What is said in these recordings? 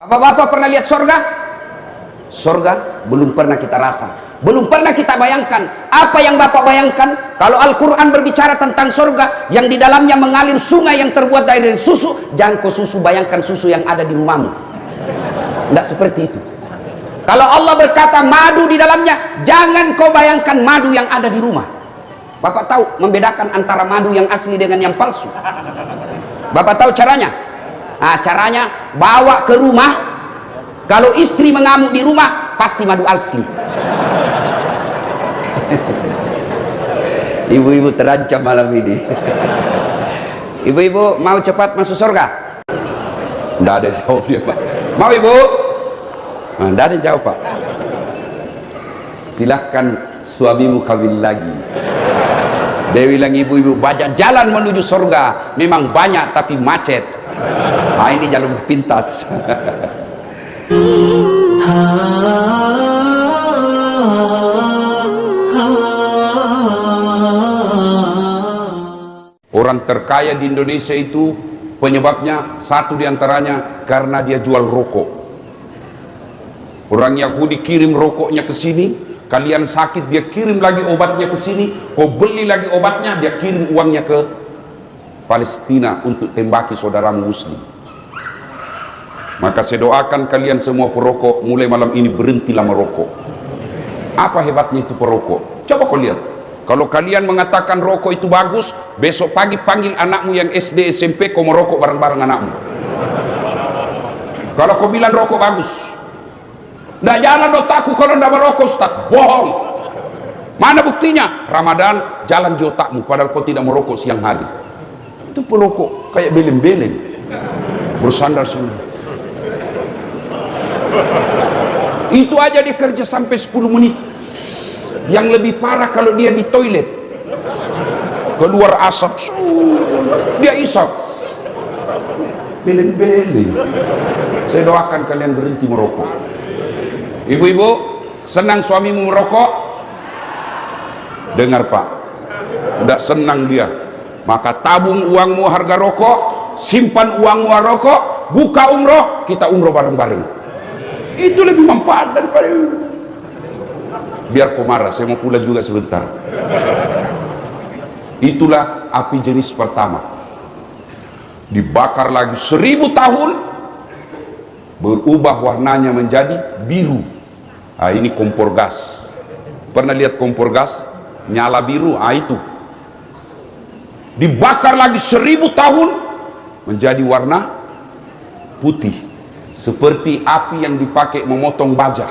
Bapak-bapak pernah lihat surga? Surga belum pernah kita rasa, belum pernah kita bayangkan. Apa yang Bapak bayangkan? Kalau Al-Quran berbicara tentang surga yang di dalamnya mengalir sungai yang terbuat dari susu, jangan kau susu bayangkan susu yang ada di rumahmu. Tidak seperti itu. Kalau Allah berkata madu di dalamnya, jangan kau bayangkan madu yang ada di rumah. Bapak tahu membedakan antara madu yang asli dengan yang palsu? Bapak tahu caranya? Nah, caranya bawa ke rumah. Kalau istri mengamuk di rumah, pasti madu asli. Ibu-ibu terancam malam ini. Ibu-ibu mau cepat masuk surga? Tidak ada jawabnya, Pak. Mau ibu? Tidak ada jawab, Pak. Silahkan suamimu kawin lagi. Dia bilang, ibu-ibu, banyak jalan menuju surga. Memang banyak tapi macet. Nah, ini jalur pintas. Orang terkaya di Indonesia itu penyebabnya satu diantaranya karena dia jual rokok. Orang Yahudi kirim rokoknya ke sini, kalian sakit dia kirim lagi obatnya ke sini, kau beli lagi obatnya, dia kirim uangnya ke Palestina untuk tembaki saudaramu muslim. Maka saya doakan kalian semua perokok, mulai malam ini berhentilah merokok. Apa hebatnya itu perokok? Coba kau lihat. Kalau kalian mengatakan rokok itu bagus, besok pagi panggil anakmu yang SD SMP, kau merokok bareng-bareng anakmu. Kalau kau bilang rokok bagus, nggak jalan otakku kalau nggak merokok, Ustaz. Bohong. Mana buktinya? Ramadan jalan di otakmu padahal kau tidak merokok siang hari. Itu perokok kayak beleng-beleng bersandar sini. Itu aja dia kerja sampai 10 menit. Yang lebih parah kalau dia di toilet, keluar asap, dia isap beleng-beleng. Saya doakan kalian berhenti merokok. Ibu-ibu, senang suamimu merokok? Dengar, Pak, tidak senang dia, maka tabung uangmu harga rokok, simpan uangmu rokok, buka umroh, kita umroh bareng-bareng. Itu lebih manfaat daripada biar kau marah. Saya mau pulang juga sebentar. Itulah api jenis pertama, dibakar lagi 1000 tahun, berubah warnanya menjadi biru. Nah, ini kompor gas. Pernah lihat kompor gas nyala biru? Ah, itu dibakar lagi 1000 tahun menjadi warna putih, seperti api yang dipakai memotong baja.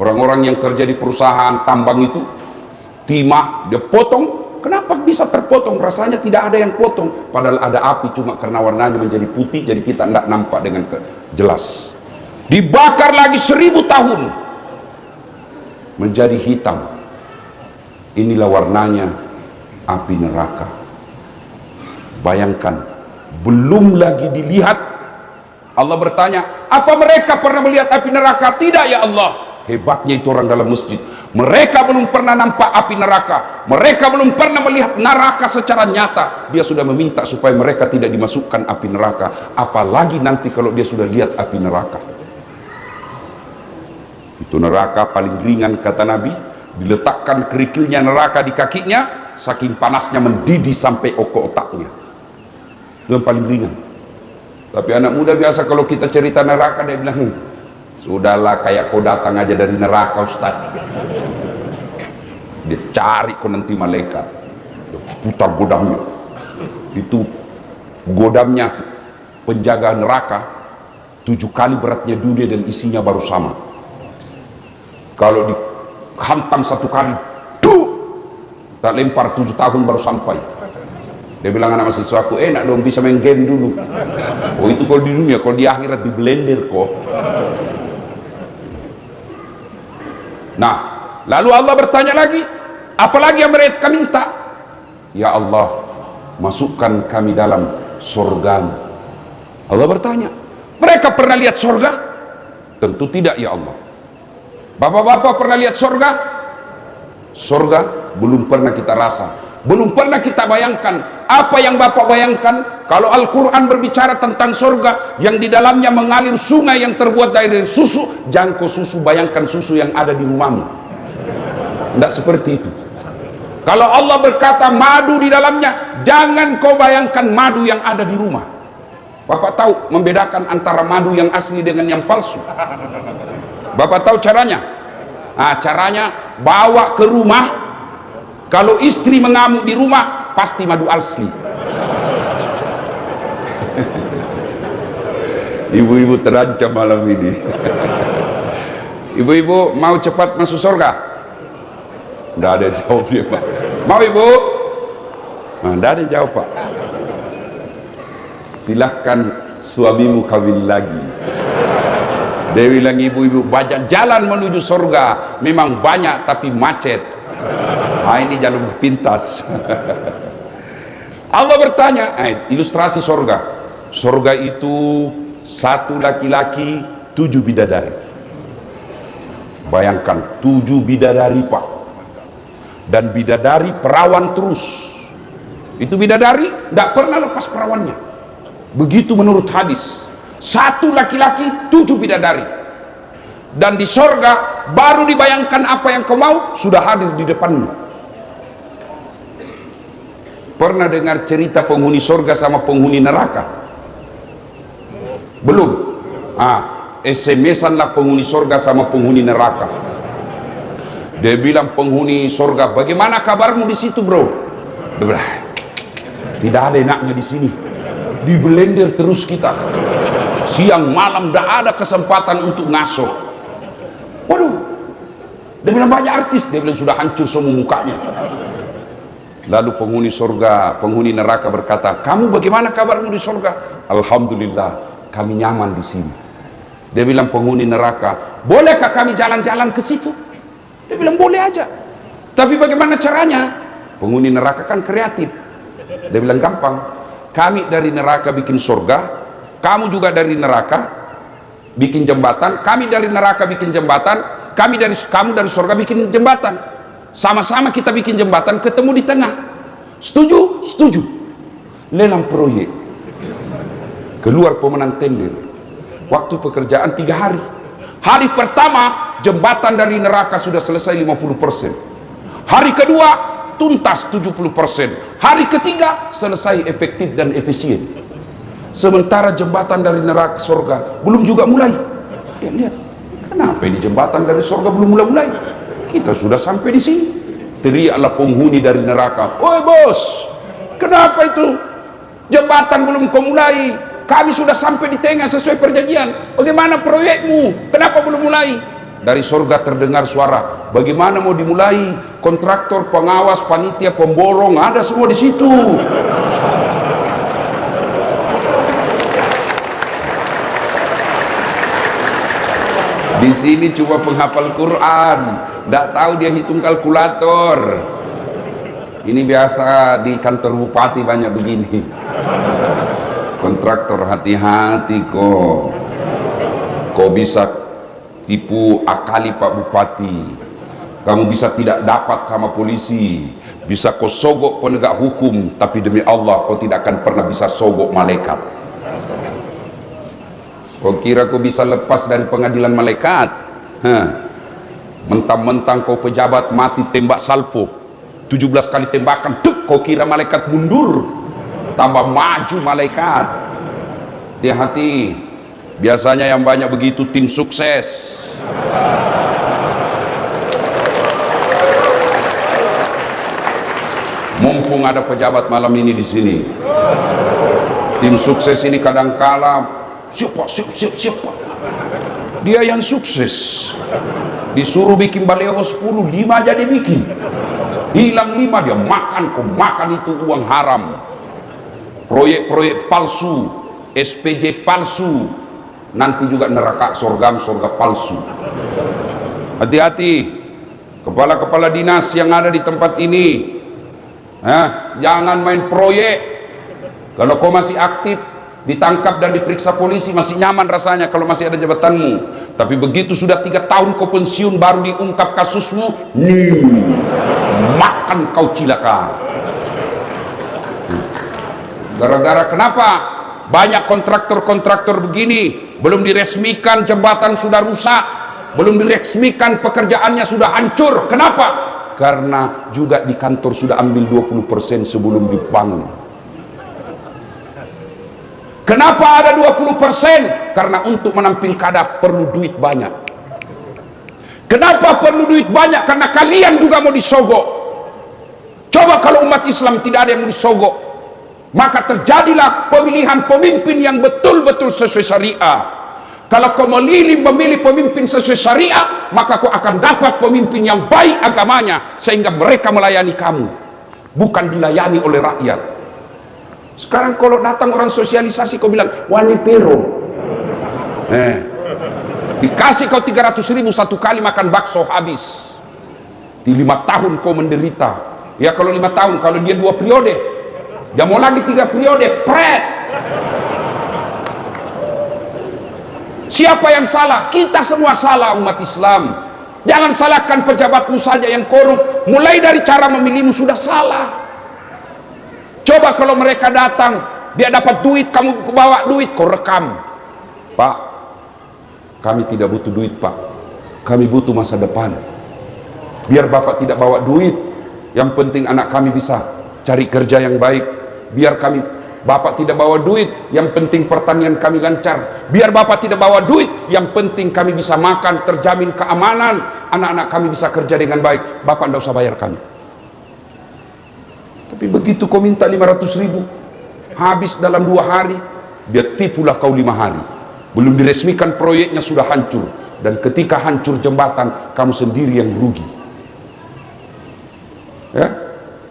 Orang-orang yang kerja di perusahaan tambang itu, timah dia potong. Kenapa bisa terpotong? Rasanya tidak ada yang potong, padahal ada api, cuma karena warnanya menjadi putih, jadi kita tidak nampak dengan jelas. Dibakar lagi 1000 tahun menjadi hitam. Inilah warnanya api neraka. Bayangkan, belum lagi dilihat. Allah bertanya, apa mereka pernah melihat api neraka? Tidak ya Allah. Hebatnya itu orang dalam masjid. Mereka belum pernah nampak api neraka, mereka belum pernah melihat neraka secara nyata. Dia sudah meminta supaya mereka tidak dimasukkan api neraka, apalagi nanti kalau dia sudah lihat api neraka. Itu neraka paling ringan, kata Nabi. Diletakkan kerikilnya neraka di kakinya, saking panasnya mendidih sampai otaknya. Itu yang paling ringan. Tapi anak muda biasa kalau kita cerita neraka, dia bilang, sudahlah, kayak kau datang aja dari neraka, Ustaz. Dia cari kau nanti malaikat, dia putar godamnya. Itu godamnya penjaga neraka 7 kali beratnya dunia dan isinya baru sama. Kalau dihantam 1 kali, tak lempar 7 tahun baru sampai. Dia bilang, anak mahasiswaku, enak dong bisa main game dulu. Oh, itu kalau di dunia, kalau di akhirat di blender kok. Nah, lalu Allah bertanya lagi, apalagi yang mereka minta? Ya Allah, masukkan kami dalam surga. Allah bertanya, mereka pernah lihat surga? Tentu tidak ya Allah. Bapak-bapak pernah lihat surga? Surga belum pernah kita rasa. Belum pernah kita bayangkan. Apa yang Bapak bayangkan kalau Al-Quran berbicara tentang surga yang di dalamnya mengalir sungai yang terbuat dari susu? Jangan kau bayangkan susu yang ada di rumahmu. Tidak seperti itu. Kalau Allah berkata madu di dalamnya, jangan kau bayangkan madu yang ada di rumah. Bapak tahu membedakan antara madu yang asli dengan yang palsu? Bapak tahu caranya? Nah, caranya bawa ke rumah. Kalau istri mengamuk di rumah, pasti madu asli. Ibu-ibu terancam malam ini. Ibu-ibu mau cepat masuk surga? Tidak ada jawab dia, Pak. Mau ibu? Nah, tidak ada jawab, Pak. Silahkan suamimu kawin lagi. Dia bilang, ibu-ibu, banyak jalan menuju surga. Memang banyak tapi macet. Nah, ini jalur pintas. Allah bertanya, ilustrasi surga. Surga itu satu laki-laki, 7 bidadari. Bayangkan 7 bidadari, Pak. Dan bidadari perawan terus. Itu bidadari tidak pernah lepas perawannya. Begitu menurut hadis. Satu laki-laki, 7 bidadari. Dan di sorga baru dibayangkan apa yang kau mau sudah hadir di depanmu. Pernah dengar cerita penghuni sorga sama penghuni neraka? Belum? SMS-an lah penghuni sorga sama penghuni neraka. Dia bilang penghuni sorga, bagaimana kabarmu di situ, bro? Dia bilang, tidak ada enaknya di sini. Di blender terus kita. Siang malam tidak ada kesempatan untuk ngasuh. Waduh, dia bilang banyak artis. Dia bilang sudah hancur semua mukanya. Lalu penghuni surga, penghuni neraka berkata, kamu bagaimana kabarmu di surga? Alhamdulillah, kami nyaman di sini. Dia bilang penghuni neraka, bolehkah kami jalan-jalan ke situ? Dia bilang boleh aja. Tapi bagaimana caranya? Penghuni neraka kan kreatif. Dia bilang gampang. Kami dari neraka bikin surga, kamu juga dari neraka bikin jembatan, kami dari neraka bikin jembatan, kamu dari surga bikin jembatan. Sama-sama kita bikin jembatan, ketemu di tengah. Setuju? Setuju. Lelang proyek. Keluar pemenang tender. Waktu pekerjaan 3 hari. Hari pertama jembatan dari neraka sudah selesai 50%. Hari kedua tuntas 70%. Hari ketiga selesai efektif dan efisien. Sementara jembatan dari neraka surga belum juga mulai. Ya, lihat, kenapa ini jembatan dari surga belum mulai-mulai? Kita sudah sampai di sini. Teriaklah penghuni dari neraka, "Oi bos, kenapa itu jembatan belum kau mulai? Kami sudah sampai di tengah sesuai perjanjian. Bagaimana proyekmu? Kenapa belum mulai?" Dari surga terdengar suara, "Bagaimana mau dimulai? Kontraktor, pengawas, panitia, pemborong ada semua di situ." Di sini cuma penghafal Quran, tidak tahu dia hitung kalkulator. Ini biasa di kantor bupati banyak begini. Kontraktor, hati-hati kok. Kau bisa tipu akali Pak Bupati. Kamu bisa tidak dapat sama polisi. Bisa kau sogok penegak hukum, tapi demi Allah kau tidak akan pernah bisa sogok malaikat. Kau kira kau bisa lepas dari pengadilan malaikat? Mentang-mentang kau pejabat mati tembak salvo 17 kali tembakan, kau kira malaikat mundur, tambah maju malaikat. Hati-hati, biasanya yang banyak begitu tim sukses. Mumpung ada pejabat malam ini di sini, tim sukses ini kadang-kala siapa dia yang sukses disuruh bikin baleo 10, 5 aja dia bikin, hilang 5 dia makan. Kau makan itu uang haram. Proyek-proyek palsu, SPJ palsu, nanti juga neraka surga palsu. Hati-hati kepala-kepala dinas yang ada di tempat ini, jangan main proyek. Kalau kau masih aktif, ditangkap dan diperiksa polisi, masih nyaman rasanya kalau masih ada jabatanmu. Tapi begitu sudah 3 tahun kau pensiun, baru diungkap kasusmu, makan kau cilaka. Gara-gara kenapa? Banyak kontraktor-kontraktor begini, belum diresmikan jembatan sudah rusak, belum diresmikan pekerjaannya sudah hancur. Kenapa? Karena juga di kantor sudah ambil 20% sebelum dibangun. Kenapa ada 20%? Karena untuk menampil kada perlu duit banyak. Kenapa perlu duit banyak? Karena kalian juga mau disogok. Coba kalau umat Islam tidak ada yang mau disogok, maka terjadilah pemilihan pemimpin yang betul-betul sesuai syariah. Kalau kau memilih pemimpin sesuai syariah, maka kau akan dapat pemimpin yang baik agamanya, sehingga mereka melayani kamu, bukan dilayani oleh rakyat. Sekarang kalau datang orang sosialisasi, kau bilang wani peron, dikasih kau 300.000 satu kali makan bakso habis. Di 5 tahun kau menderita. Ya kalau 5 tahun, kalau dia 2 periode, dia mau lagi 3 periode, pret. Siapa yang salah? Kita semua salah, umat Islam. Jangan salahkan pejabatmu saja yang korup. Mulai dari cara memilihmu sudah salah. Coba kalau mereka datang, dia dapat duit, kamu bawa duit, kau rekam. Pak, kami tidak butuh duit, Pak. Kami butuh masa depan. Biar Bapak tidak bawa duit, yang penting anak kami bisa cari kerja yang baik. Biar Bapak tidak bawa duit, yang penting pertanian kami lancar. Biar Bapak tidak bawa duit, yang penting kami bisa makan, terjamin keamanan, anak-anak kami bisa kerja dengan baik. Bapak tidak usah bayar kami. Tapi begitu kau minta 500.000, habis dalam 2 hari, dia tipulah kau 5 hari. Belum diresmikan proyeknya sudah hancur. Dan ketika hancur jembatan, kamu sendiri yang rugi. Ya,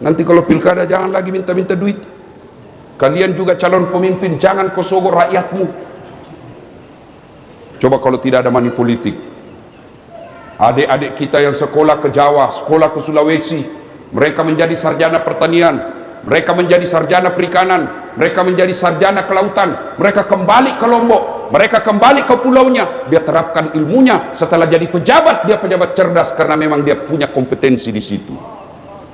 nanti kalau pilkada jangan lagi minta-minta duit. Kalian juga calon pemimpin, jangan kau sogok rakyatmu. Coba kalau tidak ada money politik, adik-adik kita yang sekolah ke Jawa, sekolah ke Sulawesi, mereka menjadi sarjana pertanian, mereka menjadi sarjana perikanan, mereka menjadi sarjana kelautan, mereka kembali ke Lombok, mereka kembali ke pulaunya, dia terapkan ilmunya. Setelah jadi pejabat, dia pejabat cerdas karena memang dia punya kompetensi di situ.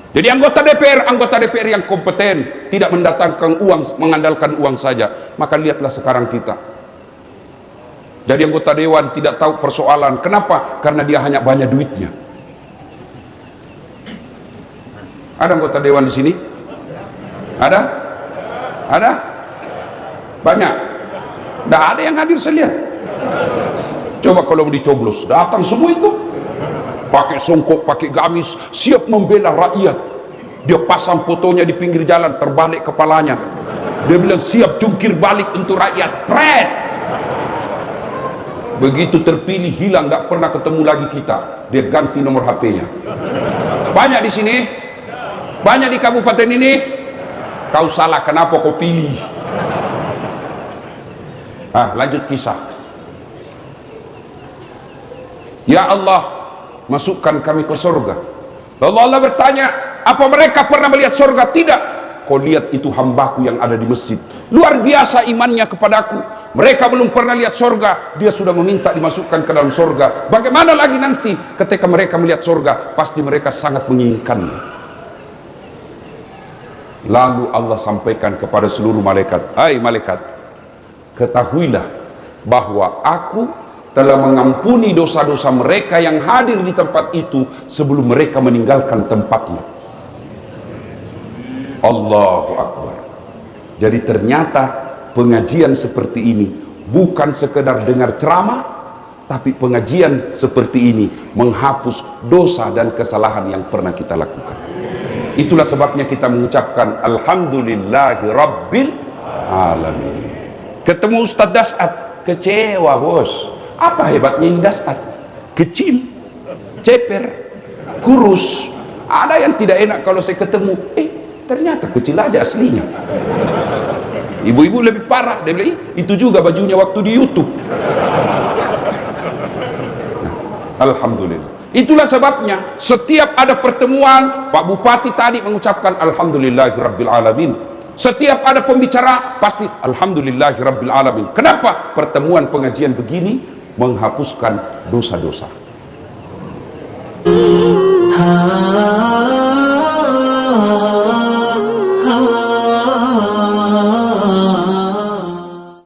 Jadi anggota DPR yang kompeten, tidak mendatangkan uang, mengandalkan uang saja. Maka lihatlah sekarang kita. Jadi anggota dewan tidak tahu persoalan. Kenapa? Karena dia hanya banyak duitnya. Ada anggota dewan di sini? Ada? Ada? Banyak? Tidak ada yang hadir, saya lihat. Coba kalau dicoblos, datang semua itu. Pakai songkok, pakai gamis, siap membela rakyat. Dia pasang fotonya di pinggir jalan, terbalik kepalanya. Dia bilang siap jungkir balik untuk rakyat. Pret. Begitu terpilih hilang, nggak pernah ketemu lagi kita. Dia ganti nomor HP-nya. Banyak di sini, banyak di kabupaten ini. Kau salah, kenapa kau pilih? Lanjut kisah. Ya Allah, masukkan kami ke surga. Lalu Allah bertanya, apa mereka pernah melihat surga? Tidak. Kau lihat itu hambaku yang ada di masjid, luar biasa imannya kepadaku. Mereka belum pernah lihat surga, dia sudah meminta dimasukkan ke dalam surga. Bagaimana lagi nanti ketika mereka melihat surga? Pasti mereka sangat menginginkannya. Lalu Allah sampaikan kepada seluruh malaikat, hai malaikat, ketahuilah bahwa aku telah mengampuni dosa-dosa mereka yang hadir di tempat itu sebelum mereka meninggalkan tempatnya. Allahu Akbar. Jadi ternyata pengajian seperti ini bukan sekedar dengar ceramah, tapi pengajian seperti ini menghapus dosa dan kesalahan yang pernah kita lakukan. Itulah sebabnya kita mengucapkan Alhamdulillahi Rabbil Alamin. Ketemu Ustadz Das'ad, kecewa bos. Apa hebatnya ini Das'ad? Kecil, ceper, kurus. Ada yang tidak enak kalau saya ketemu, ternyata kecil aja aslinya. Ibu-ibu lebih parah, dia bilang, itu juga bajunya waktu di YouTube. Alhamdulillah. Itulah sebabnya setiap ada pertemuan, Pak Bupati tadi mengucapkan Alhamdulillahirabbil alamin. Setiap ada pembicara pasti Alhamdulillahirabbil alamin. Kenapa? Pertemuan pengajian begini menghapuskan dosa-dosa.